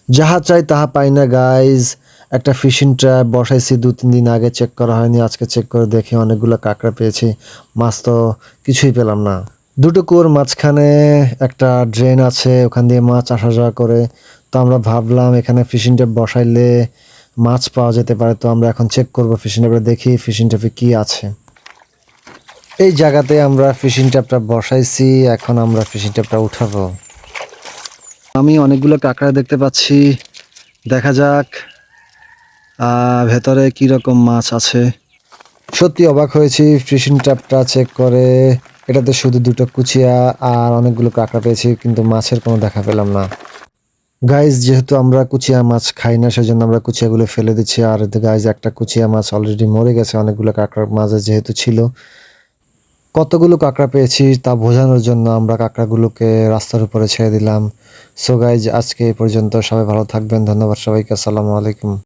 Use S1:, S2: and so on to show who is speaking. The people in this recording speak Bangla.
S1: যাহা চাই তাহা পাই না গাইজ। একটা ফিশিং ট্র্যাপ বসাইছি 2-3 দিন আগে, চেক করা হয়নি, আজকে চেক করে দেখি অনেকগুলো কাঁকড়া পেয়েছি। মাছ তো কিছুই পেলাম না। দুটো কুয়োর মাঝখানে একটা ড্রেন আছে, ওখান দিয়ে মাছ আসা যাওয়া করে। তো আমরা ভাবলাম এখানে ফিশিং ট্র্যাপ বসাইলে মাছ পাওয়া যেতে পারে। তো আমরা এখন চেক করব ফিশিং ট্র্যাপে, দেখি ফিশিং ট্র্যাপে কি আছে। এই জায়গাতে আমরা ফিশিং ট্র্যাপটা বসাইছি, এখন আমরা ফিশিং ট্র্যাপটা উঠাবো। আমি অনেকগুলো কাঁকড়া দেখতে পাচ্ছি, দেখা যাক ভেতরে কি রকম মাছ আছে। সত্যি অবাক হয়েছি ফিশিং ট্র্যাপটা চেক করে। এটাতে শুধু দুটো কুচিয়া আর অনেকগুলো কাঁকড়া পেয়েছি, কিন্তু মাছের কোনো দেখা পেলাম না। গাইজ, যেহেতু আমরা কুচিয়া মাছ খাই না, সেজন্য আমরা কুচিয়াগুলো ফেলে দিচ্ছি। আর গাইজ, একটা কুচিয়া মাছ অলরেডি মরে গেছে অনেকগুলো কাঁকড়ার মাঝে যেহেতু ছিল। কতগুলো কাঁকড়া পেয়েছি তা বোঝানোর জন্য আমরা কাঁকড়াগুলোকে রাস্তার উপরে ছেড়ে দিলাম। সো গাইজ, আজকে এই পর্যন্ত। সবাই ভালো থাকবেন। ধন্যবাদ সবাইকে। আসসালামু আলাইকুম।